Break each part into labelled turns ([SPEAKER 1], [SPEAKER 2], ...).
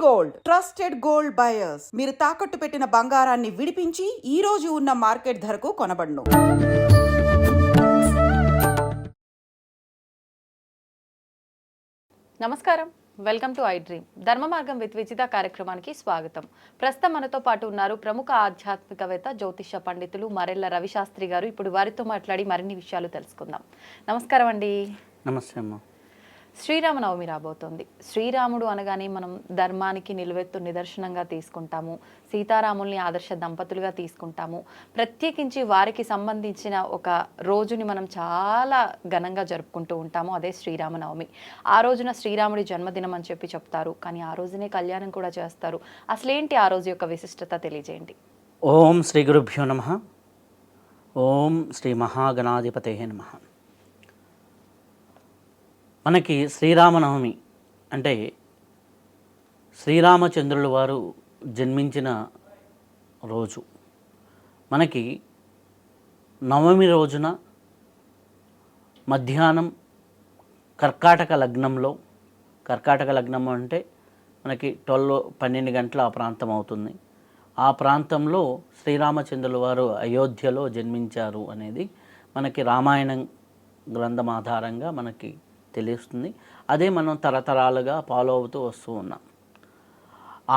[SPEAKER 1] Gold trusted gold buyers మీరు తాకట్టు పెట్టిన బంగారాన్ని విడిపించి ఈ రోజు ఉన్న మార్కెట్ ధరకు కొనబడును.
[SPEAKER 2] నమస్కారం, వెల్కమ్ టు ఐ డ్రీమ్. ధర్మ మార్గం విత్ విజిత కార్యక్రమానికి స్వాగతం. ప్రస్తుతం మనతో పాటు ఉన్నారు ప్రముఖ ఆధ్యాత్మికవేత్త జ్యోతిష పండితులు మరెల్ల రవిశాస్త్రి గారు. ఇప్పుడు వారితో మాట్లాడి మరిన్ని విషయాలు తెలుసుకుందాం. నమస్కారం అండి.
[SPEAKER 3] నమస్తే అమ్మ.
[SPEAKER 2] శ్రీరామనవమి రాబోతోంది. శ్రీరాముడు అనగానే మనం ధర్మానికి నిలువెత్తు నిదర్శనంగా తీసుకుంటాము, సీతారాముల్ని ఆదర్శ దంపతులుగా తీసుకుంటాము. ప్రత్యేకించి వారికి సంబంధించిన ఒక రోజుని మనం చాలా ఘనంగా జరుపుకుంటూ ఉంటాము, అదే శ్రీరామనవమి. ఆ రోజున శ్రీరాముడి జన్మదినం అని చెప్పి చెప్తారు, కానీ ఆ రోజునే కళ్యాణం కూడా చేస్తారు. అసలేంటి ఆ రోజు యొక్క విశిష్టత తెలియజేయండి.
[SPEAKER 3] ఓం శ్రీ గురుభ్యో నమః. ఓం శ్రీ మహాగణాధిపతయే నమః. మనకి శ్రీరామనవమి అంటే శ్రీరామచంద్రుల వారు జన్మించిన రోజు. మనకి నవమి రోజున మధ్యాహ్నం కర్కాటక లగ్నంలో, కర్కాటక లగ్నం అంటే మనకి 12 గంటల ఆ ప్రాంతం అవుతుంది. ఆ ప్రాంతంలో శ్రీరామచంద్రుల వారు అయోధ్యలో జన్మించారు అనేది మనకి రామాయణం గ్రంథం ఆధారంగా మనకి తెలుస్తుంది. అదే మనం తరతరాలుగా ఫాలో అవుతూ వస్తూ ఉన్నాం.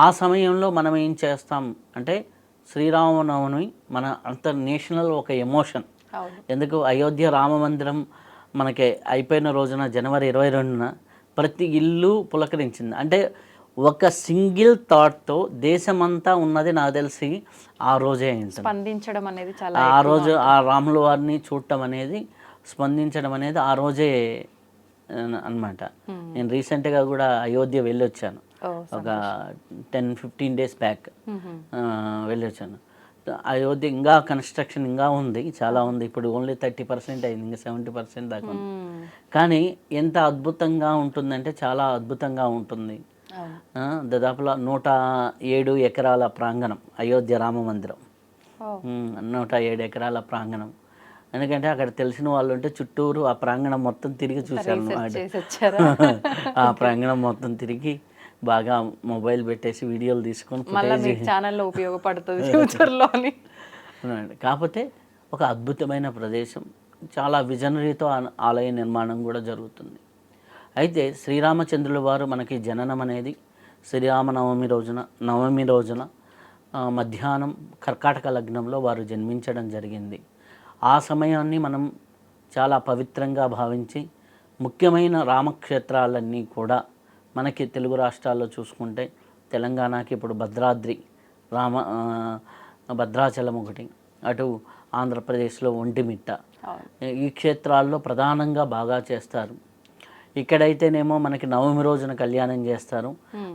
[SPEAKER 3] ఆ సమయంలో మనం ఏం చేస్తాం అంటే శ్రీరామనవమి మన నేషనల్ ఒక ఎమోషన్. ఎందుకు అయోధ్య రామ మందిరం మనకి అయిపోయిన రోజున జనవరి 22న ప్రతి ఇల్లు పులకరించింది. అంటే ఒక సింగిల్ థాట్తో దేశమంతా ఉన్నది నాకు తెలిసి ఆ రోజే
[SPEAKER 2] స్పందించడం అనేది చాలా,
[SPEAKER 3] ఆ రోజు ఆ రాముల వారిని చూడటం అనేది, స్పందించడం అనేది ఆ రోజే అన్నమాట. నేను రీసెంట్గా కూడా అయోధ్య వెళ్ళొచ్చాను, ఒక 10-15 డేస్ బ్యాక్ వెళ్ళొచ్చాను. అయోధ్య ఇంకా కన్స్ట్రక్షన్ ఇంకా ఉంది, చాలా ఉంది. ఇప్పుడు ఓన్లీ 30% అయింది, ఇంకా 70% దాకా ఉంది. కానీ ఎంత అద్భుతంగా ఉంటుందంటే చాలా అద్భుతంగా ఉంటుంది. దాదాపులో 107 ఎకరాల ప్రాంగణం అయోధ్య రామ మందిరం. 107 ఎకరాల ప్రాంగణం. ఎందుకంటే అక్కడ తెలిసిన వాళ్ళు ఉంటే చుట్టూరు ఆ ప్రాంగణం మొత్తం తిరిగి చూశాను అన్నమాట. ఆ ప్రాంగణం మొత్తం తిరిగి బాగా మొబైల్ పెట్టేసి వీడియోలు తీసుకొని
[SPEAKER 2] ఛానల్లో ఉపయోగపడుతుంది ఫ్యూచర్లో అని.
[SPEAKER 3] కాకపోతే ఒక అద్భుతమైన ప్రదేశం, చాలా విజనరీతో ఆలయ నిర్మాణం కూడా జరుగుతుంది. అయితే శ్రీరామచంద్రుల వారు మనకి జననం అనేది శ్రీరామనవమి రోజున, నవమి రోజున మధ్యాహ్నం కర్కాటక లగ్నంలో వారు జన్మించడం జరిగింది. ఆ సమయాన్ని మనం చాలా పవిత్రంగా భావించి ముఖ్యమైన రామక్షేత్రాలన్నీ కూడా మనకి తెలుగు రాష్ట్రాల్లో చూసుకుంటే తెలంగాణకి ఇప్పుడు భద్రాద్రి భద్రాచలం ఒకటి, అటు ఆంధ్రప్రదేశ్లో ఒంటిమిట్ట, ఈ క్షేత్రాల్లో ప్రధానంగా బాగా చేస్తారు. ఇక్కడైతేనేమో మనకి నవమి రోజున కళ్యాణం చేస్తారు,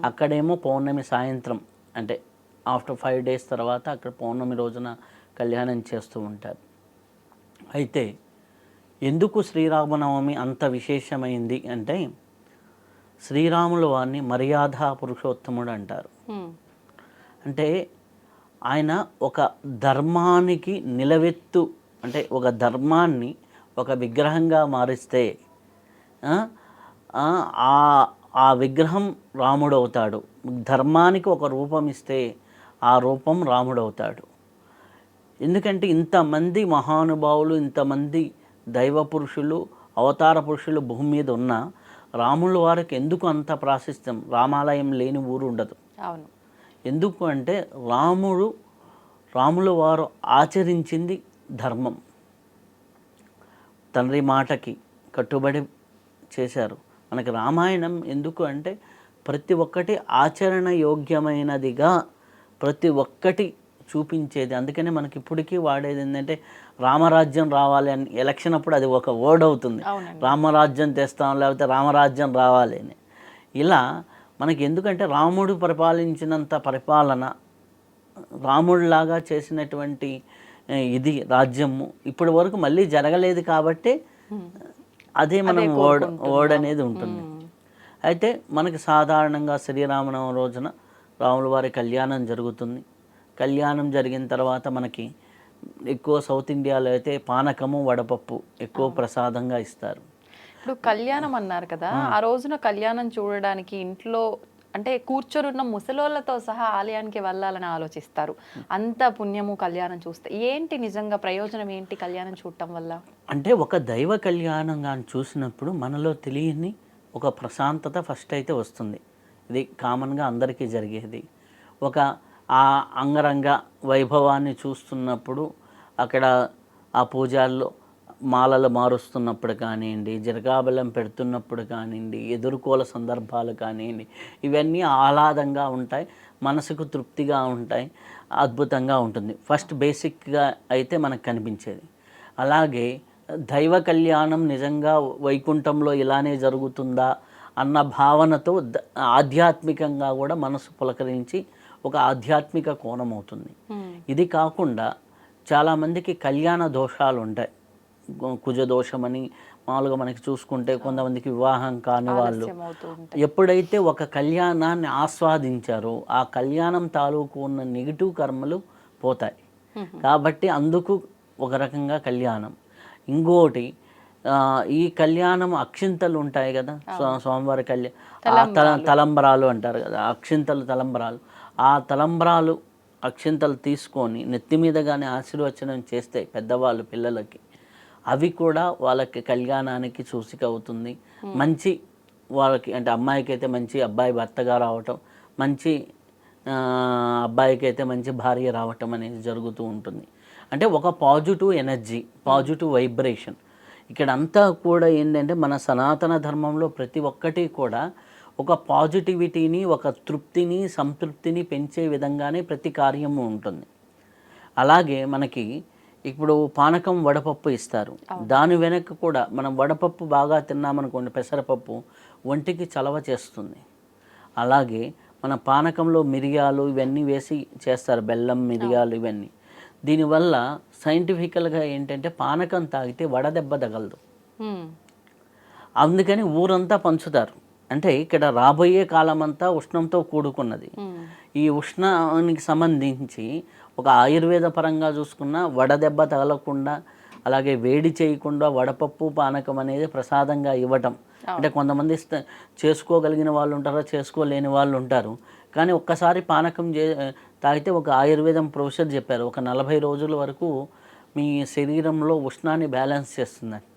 [SPEAKER 3] అక్కడేమో పౌర్ణమి సాయంత్రం అంటే ఆఫ్టర్ 5 డేస్ తర్వాత అక్కడ పౌర్ణమి రోజున కళ్యాణం చేస్తూ ఉంటారు. అయితే ఎందుకు శ్రీరామనవమి అంత విశేషమైంది అంటే శ్రీరాముల వారిని మర్యాద పురుషోత్తముడు అంటారు. అంటే ఆయన ఒక ధర్మానికి నిలవెత్తు, అంటే ఒక ధర్మాన్ని ఒక విగ్రహంగా మారిస్తే ఆ విగ్రహం రాముడు అవుతాడు. ధర్మానికి ఒక రూపం ఇస్తే ఆ రూపం రాముడు అవుతాడు. ఎందుకంటే ఇంతమంది మహానుభావులు, ఇంతమంది దైవ పురుషులు, అవతార పురుషులు భూమి మీద ఉన్న రాముల వారికి ఎందుకు అంత ప్రాశస్త్యం? రామాలయం లేని ఊరు ఉండదు.
[SPEAKER 2] అవును.
[SPEAKER 3] ఎందుకు అంటే రాముల వారు ఆచరించింది ధర్మం, తండ్రి మాటకి కట్టుబడి చేశారు. మనకి రామాయణం ఎందుకు అంటే ప్రతి ఒక్కటి ఆచరణ యోగ్యమైనదిగా ప్రతి ఒక్కటి చూపించేది. అందుకనే మనకి ఇప్పటికీ వాడేది ఏంటంటే రామరాజ్యం రావాలి అని ఎలక్షన్ అప్పుడు అది ఒక వర్డ్ అవుతుంది, రామరాజ్యం తెస్తాం లేకపోతే రామరాజ్యం రావాలి అని. ఇలా మనకి ఎందుకంటే రాముడు పరిపాలించినంత పరిపాలన, రాముడిలాగా చేసినటువంటి ఇది రాజ్యము ఇప్పటి వరకు మళ్ళీ జరగలేదు. కాబట్టి అదే మనం వర్డ్ అనేది ఉంటుంది. అయితే మనకి సాధారణంగా శ్రీరామనవమి రోజున రాముల వారి కళ్యాణం జరుగుతుంది. కళ్యాణం జరిగిన తర్వాత మనకి ఎక్కువ సౌత్ ఇండియాలో అయితే పానకము, వడపప్పు ఎక్కువ ప్రసాదంగా ఇస్తారు.
[SPEAKER 2] ఇప్పుడు కళ్యాణం అన్నారు కదా, ఆ రోజున కళ్యాణం చూడడానికి ఇంట్లో అంటే కూర్చొని ఉన్న ముసలోళ్ళతో సహా ఆలయానికి వెళ్ళాలని ఆలోచిస్తారు. అంత పుణ్యము కళ్యాణం చూస్తే ఏంటి నిజంగా ప్రయోజనం ఏంటి కళ్యాణం చూడటం వల్ల?
[SPEAKER 3] అంటే ఒక దైవ కళ్యాణం కానీ చూసినప్పుడు మనలో తెలియని ఒక ప్రశాంతత ఫస్ట్ అయితే వస్తుంది. ఇది కామన్గా అందరికీ జరిగేది. ఒక ఆ అంగరంగ వైభవాన్ని చూస్తున్నప్పుడు అక్కడ ఆ పూజల్లో మాలలు మారుస్తున్నప్పుడు కానివ్వండి, జరగాబలం పెడుతున్నప్పుడు కానివ్వండి, ఎదుర్కోల సందర్భాలు కానివ్వండి, ఇవన్నీ ఆహ్లాదంగా ఉంటాయి, మనసుకు తృప్తిగా ఉంటాయి, అద్భుతంగా ఉంటుంది. ఫస్ట్ బేసిక్గా అయితే మనకు కనిపించేది. అలాగే దైవ కళ్యాణం నిజంగా వైకుంఠంలో ఇలానే జరుగుతుందా అన్న భావనతో ఆధ్యాత్మికంగా కూడా మనసు పులకరించి ఒక ఆధ్యాత్మిక కోణం అవుతుంది. ఇది కాకుండా చాలామందికి కళ్యాణ దోషాలు ఉంటాయి. కుజ దోషమని మామూలుగా మనకి చూసుకుంటే కొంతమందికి వివాహం కాని వాళ్ళు ఎప్పుడైతే ఒక కళ్యాణాన్ని ఆస్వాదించారో ఆ కళ్యాణం తాలూకు ఉన్న నెగిటివ్ కర్మలు పోతాయి. కాబట్టి అందుకు ఒక రకంగా కళ్యాణం. ఇంకోటి ఈ కళ్యాణం అక్షింతలు ఉంటాయి కదా, స్వామివారి కళ్యాణం తలంబరాలు అంటారు కదా, అక్షింతలు తలంబరాలు. ఆ తలంబరాలు అక్షింతలు తీసుకొని నెత్తి మీద కానీ ఆశీర్వచనం చేస్తే పెద్దవాళ్ళు పిల్లలకి, అవి కూడా వాళ్ళకి కళ్యాణానికి సూచిక అవుతుంది. మంచి వాళ్ళకి అంటే అమ్మాయికి అయితే మంచి అబ్బాయి భర్తగా రావటం, మంచి అబ్బాయికి అయితే మంచి భార్య రావటం అనేది జరుగుతూ ఉంటుంది. అంటే ఒక పాజిటివ్ ఎనర్జీ, పాజిటివ్ వైబ్రేషన్. ఇక్కడ అంతా కూడా ఏంటంటే మన సనాతన ధర్మంలో ప్రతి ఒక్కటి కూడా ఒక పాజిటివిటీని, ఒక తృప్తిని, సంతృప్తిని పెంచే విధంగానే ప్రతి కార్యము ఉంటుంది. అలాగే మనకి ఇప్పుడు పానకం వడపప్పు ఇస్తారు. దాని వెనక కూడా మనం వడపప్పు బాగా తిన్నామనుకోండి, పెసరపప్పు ఒంటికి చలవ చేస్తుంది. అలాగే మన పానకంలో మిరియాలు ఇవన్నీ వేసి చేస్తారు, బెల్లం, మిరియాలు ఇవన్నీ. దీనివల్ల సైంటిఫికల్గా ఏంటంటే పానకం తాగితే వడదెబ్బ తగలదు. అందుకని ఊరంతా పంచుతారు. అంటే ఇక్కడ రాబోయే కాలం అంతా ఉష్ణంతో కూడుకున్నది. ఈ ఉష్ణానికి సంబంధించి ఒక ఆయుర్వేద పరంగా చూసుకున్న వడదెబ్బ తగలకుండా, అలాగే వేడి చేయకుండా వడపప్పు పానకం అనేది ప్రసాదంగా ఇవ్వటం. అంటే కొంతమంది చేసుకోగలిగిన వాళ్ళు ఉంటారు, చేసుకోలేని వాళ్ళు ఉంటారు. కానీ ఒక్కసారి పానకం తాగితే ఒక ఆయుర్వేదం ప్రొఫెసర్ చెప్పారు, ఒక 40 రోజుల వరకు మీ శరీరంలో ఉష్ణాన్ని బ్యాలెన్స్ చేస్తుందని.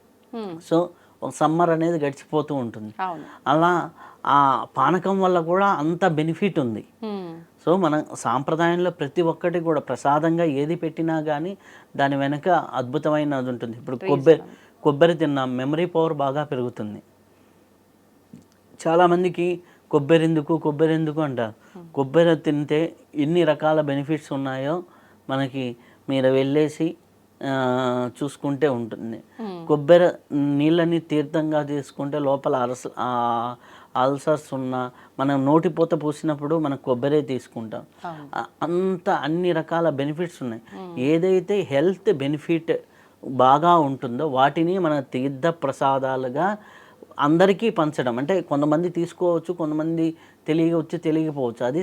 [SPEAKER 3] సో ఒక సమ్మర్ అనేది గడిచిపోతూ ఉంటుంది. అలా ఆ పానకం వల్ల కూడా అంత బెనిఫిట్ ఉంది. సో మన సాంప్రదాయంలో ప్రతి ఒక్కటి కూడా ప్రసాదంగా ఏది పెట్టినా కానీ దాని వెనక అద్భుతమైనది ఉంటుంది. ఇప్పుడు కొబ్బరి తిన్నాం, మెమరీ పవర్ బాగా పెరుగుతుంది. చాలామందికి కొబ్బరి ఎందుకు అంటారు. కొబ్బరి తింటే ఎన్ని రకాల బెనిఫిట్స్ ఉన్నాయో మనకి మీరు వెళ్ళేసి చూసుకుంటే ఉంటుంది. కొబ్బరి నీళ్ళని తీర్థంగా తీసుకుంటే లోపల అల్సర్స్ ఉన్నా మనం నోటిపూత పూసినప్పుడు మనం కొబ్బరే తీసుకుంటాం. అన్ని రకాల బెనిఫిట్స్ ఉన్నాయి. ఏదైతే హెల్త్ బెనిఫిట్ బాగా ఉంటుందో వాటిని మన తీర్థ ప్రసాదాలుగా అందరికీ పంచడం. అంటే కొంతమంది తీసుకోవచ్చు, కొంతమంది తెలియకపోవచ్చు. అది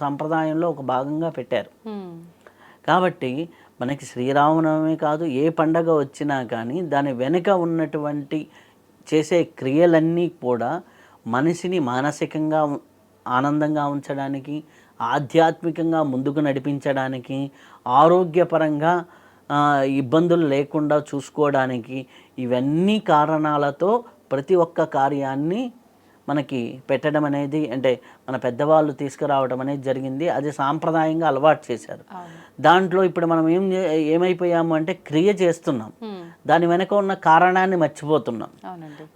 [SPEAKER 3] సంప్రదాయంలో ఒక భాగంగా పెట్టారు. కాబట్టి మనకి శ్రీరామనవమి కాదు, ఏ పండగ వచ్చినా కానీ దాని వెనుక ఉన్నటువంటి చేసే క్రియలన్నీ కూడా మనిషిని మానసికంగా ఆనందంగా ఉంచడానికి, ఆధ్యాత్మికంగా ముందుకు నడిపించడానికి, ఆరోగ్యపరంగా ఇబ్బందులు లేకుండా చూసుకోవడానికి, ఇవన్నీ కారణాలతో ప్రతి ఒక్క కార్యాన్ని మనకి పెట్టడం అనేది, అంటే మన పెద్దవాళ్ళు తీసుకురావడం అనేది జరిగింది. అది సాంప్రదాయంగా అలవాటు చేశారు. దాంట్లో ఇప్పుడు మనం ఏమైపోయాము అంటే క్రియ చేస్తున్నాం, దాని వెనక ఉన్న కారణాన్ని మర్చిపోతున్నాం.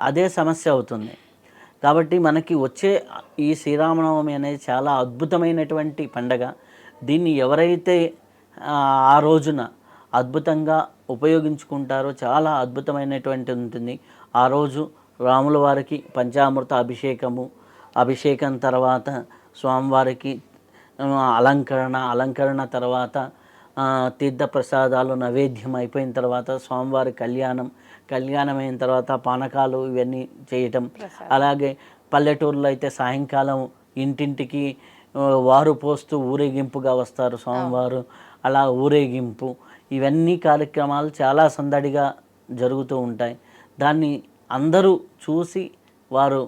[SPEAKER 3] అదే సమస్య అవుతుంది. కాబట్టి మనకి వచ్చే ఈ శ్రీరామనవమి అనేది చాలా అద్భుతమైనటువంటి పండగ. దీన్ని ఎవరైతే ఆ రోజున అద్భుతంగా ఉపయోగించుకుంటారో చాలా అద్భుతమైనటువంటి ఉంటుంది. ఆ రోజు రాముల వారికి పంచామృత అభిషేకం తర్వాత స్వామివారికి అలంకరణ తర్వాత తీర్థప్రసాదాలు నైవేద్యం అయిపోయిన తర్వాత స్వామివారి కళ్యాణం అయిన తర్వాత పానకాలు ఇవన్నీ చేయటం. అలాగే పల్లెటూరులో అయితే సాయంకాలం ఇంటింటికి వారు పోస్తూ ఊరేగింపుగా వస్తారు స్వామివారు. అలా ఊరేగింపు ఇవన్నీ కార్యక్రమాలు చాలా సందడిగా జరుగుతూ ఉంటాయి. దాన్ని అందరూ చూసి వారు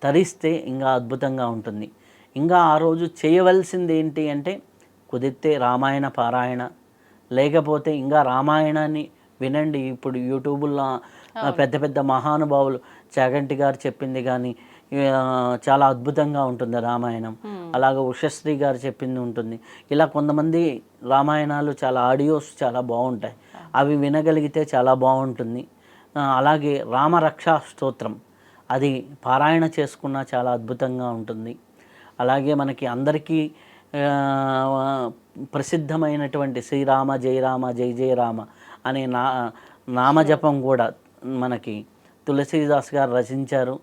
[SPEAKER 3] తరిస్తే ఇంకా అద్భుతంగా ఉంటుంది. ఇంకా ఆ రోజు చేయవలసింది ఏంటి అంటే కుదిరితే రామాయణ పారాయణ, లేకపోతే ఇంకా రామాయణాన్ని వినండి. ఇప్పుడు యూట్యూబ్లో పెద్ద పెద్ద మహానుభావులు చాగంటి గారు చెప్పింది కానీ చాలా అద్భుతంగా ఉంటుంది రామాయణం. అలాగే ఉషశ్రీ గారు చెప్పింది ఉంటుంది. ఇలా కొంతమంది రామాయణాలు చాలా ఆడియోస్ చాలా బాగుంటాయి, అవి వినగలిగితే చాలా బాగుంటుంది. అలాగే రామరక్షా స్తోత్రం అది పారాయణ చేసుకున్న చాలా అద్భుతంగా ఉంటుంది. అలాగే మనకి అందరికీ ప్రసిద్ధమైనటువంటి శ్రీరామ జయ రామ జయ జయ రామ అనే నామజపం కూడా మనకి తులసీదాస్ గారు రచించారు.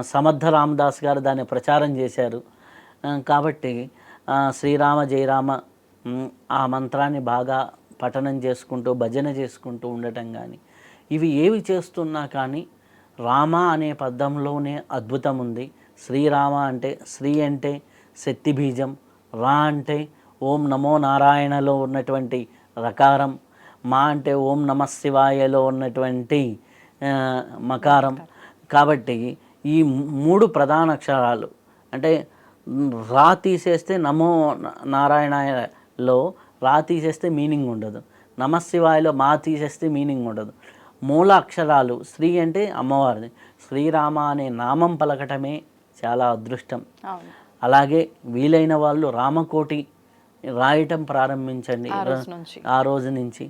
[SPEAKER 3] సమర్థ రామదాస్ గారు దాన్ని ప్రచారం చేశారు. కాబట్టి శ్రీరామ జయరామ ఆ మంత్రాన్ని బాగా పఠనం చేసుకుంటూ భజన చేసుకుంటూ ఉండటం కానీ, ఇవి ఏవి చేస్తున్నా కానీ రామ అనే పదంలోనే అద్భుతం ఉంది. శ్రీరామ అంటే శ్రీ అంటే శక్తి బీజం, రా అంటే ఓం నమో నారాయణలో ఉన్నటువంటి రకారం, మా అంటే ఓం నమ శివాయలో ఉన్నటువంటి మకారం. కాబట్టి ఈ 3 ప్రధాన అక్షరాలు అంటే రా తీసేస్తే నమో నారాయణలో రా తీసేస్తే మీనింగ్ ఉండదు, నమశివాయలో మా తీసేస్తే మీనింగ్ ఉండదు. మూల అక్షరాలు శ్రీ అంటే అమ్మవారిది, శ్రీరామ అనే నామం పలకటమే చాలా అదృష్టం. అలాగే వీలైన వాళ్ళు రామకోటి రాయటం ప్రారంభించండి. ఆ రోజు నుంచి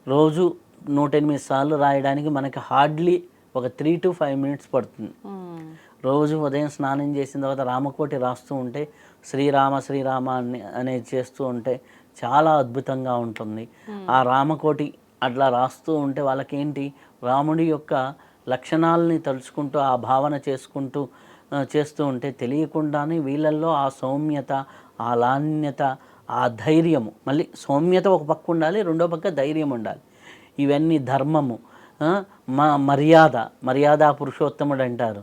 [SPEAKER 3] రోజు 108 సార్లు రాయడానికి మనకి హార్డ్లీ ఒక 3 to 5 minutes పడుతుంది. రోజు ఉదయం స్నానం చేసిన తర్వాత రామకోటి రాస్తూ ఉంటే శ్రీరామ శ్రీరామ అనేది చేస్తూ ఉంటే చాలా అద్భుతంగా ఉంటుంది. ఆ రామకోటి అట్లా రాస్తూ ఉంటే వాళ్ళకేంటి రాముడి యొక్క లక్షణాలని తలుచుకుంటూ ఆ భావన చేసుకుంటూ చేస్తూ ఉంటే తెలియకుండానే వీళ్ళల్లో ఆ సౌమ్యత, ఆ లాన్యత, ఆ ధైర్యము, మళ్ళీ సౌమ్యత ఒక పక్క ఉండాలి, రెండో పక్క ధైర్యం ఉండాలి. ఇవన్నీ ధర్మము, మర్యాద పురుషోత్తముడు అంటారు,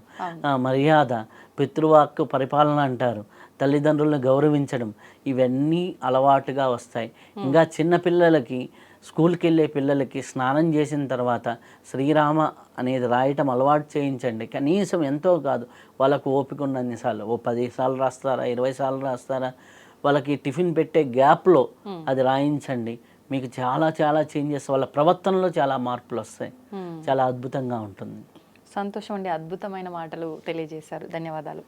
[SPEAKER 3] మర్యాద పితృవాక్కు పరిపాలన అంటారు, తల్లిదండ్రులను గౌరవించడం, ఇవన్నీ అలవాటుగా వస్తాయి. ఇంకా చిన్నపిల్లలకి స్కూల్కి వెళ్ళే పిల్లలకి స్నానం చేసిన తర్వాత శ్రీరామ అనేది రాయటం అలవాటు చేయించండి. కనీసం ఎంతో కాదు, వాళ్ళకు ఓపిక ఉన్నన్నిసార్లు, ఓ 10 సార్లు రాస్తారా, 20 సార్లు రాస్తారా, వాళ్ళకి టిఫిన్ పెట్టే గ్యాప్లో అది రాయించండి. మీకు చాలా చాలా చేంజెస్, వాళ్ళ ప్రవర్తనలో చాలా మార్పులు వస్తాయి. చాలా అద్భుతంగా ఉంటుంది.
[SPEAKER 2] సంతోషం అండి, అద్భుతమైన మాటలు తెలియజేశారు. ధన్యవాదాలు.